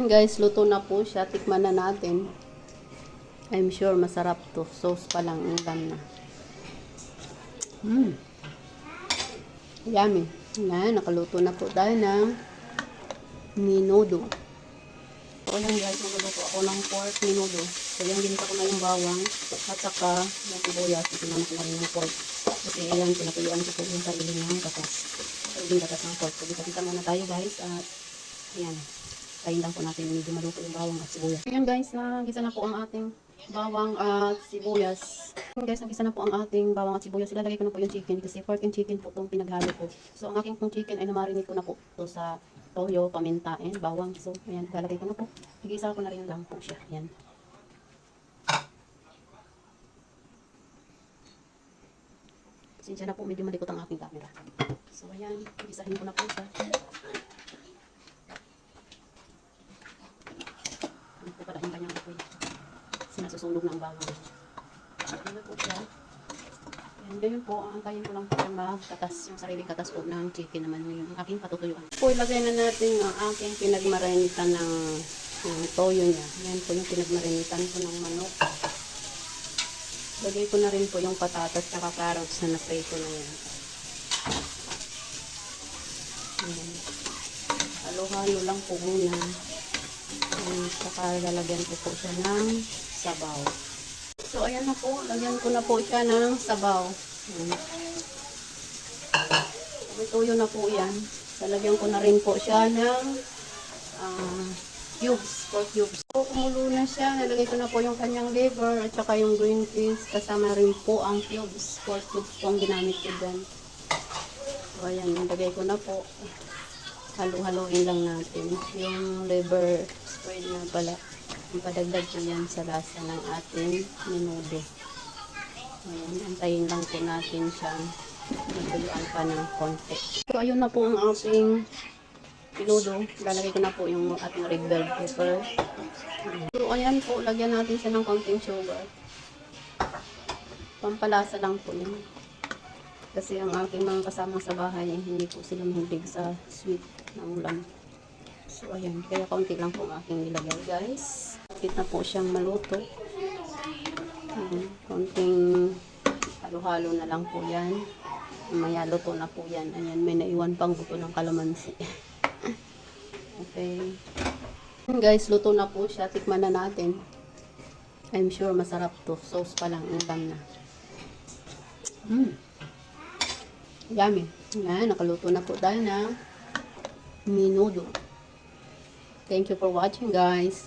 Guys, luto na po siya. Tikman na natin. I'm sure masarap to. Sauce pa lang, ulam na. Yummy. Yan, nakaluto na po tayo ng menudo. So, yan guys, magluluto ako ng pork menudo. So, yan, ginita ko na yung bawang at saka yung sibuyas. Sinama ko na rin yung pork. Kasi ayan, pinatuyuan ko po yung sarili ng katas. Sarili katas ng pork. So, kita muna tayo guys. At ayan, tayin lang po natin medyo maluto yung bawang at sibuyas. Ayan guys, nagisa na po ang ating bawang at sibuyas. Ayan guys, nagisa na po ang ating bawang at sibuyas. Ilalagay ko na po yung chicken kasi pork and chicken po itong pinaghalo ko. So ang aking pong chicken ay namarinate ko na po ito sa toyo, paminta, and bawang. So ayan, ilalagay ko na po. Igisa ko na rin lang po siya. Ayan. Pasensya na po, medyo malikot ang aking camera. So ayan, ibisahin ko na po siya. Yung kanyang apoy. Sinasusunog ng bawang. Ayan na po siya. Ayan, ganyan po. Antayin ko lang po yung katas, yung sariling katas po ng chicken naman yung aking patutuyuan. Po, ilagay na natin ang aking pinagmarinitan ng toyo niya. Ayan po yung pinagmarinitan ko ng manok. Lagay ko na rin po yung patatas at carrots na na-fry ko na yan. Ayan. Halo-halo lang po muna. Saka lalagyan ko po siya ng sabaw. So ayan na po, lagyan ko na po siya ng sabaw. May tuyo na po yan. Lalagyan ko na rin po siya ng cubes, pork cubes. So kumulo na siya, lalagay ko na po yung kanyang liver at saka yung green peas. Kasama rin po ang cubes, pork cubes po ang ginamit ko dyan. So ayan, lagay ko na po. Halo-haloin lang natin yung liver spread na pala. Padagdag ko yan sa lasa ng ating menudo. Ayan, antayin lang po natin siyang matuyuan pa ng konti. So ayun na po ang ating menudo. Lalagay ko na po yung ating red bell pepper. So ayan po, lagyan natin siya ng konting sugar. Pampalasa lang po yun. Kasi ang aking mga kasama sa bahay, hindi po sila mahilig sa sweet na ulam. So, ayan. Kaya kaunti lang po ang aking nilagay, guys. Kapit na po siyang maluto. Kaunting halo-halo na lang po yan. Maya luto na po yan. Ayan, may naiwan pang buto ng kalamansi. Okay. Guys, luto na po siya. Tikman na natin. I'm sure masarap to. Sauce pa lang, ulam na. Yummy. Yan, nakaluto na po tayo ng menudo. Thank you for watching, guys.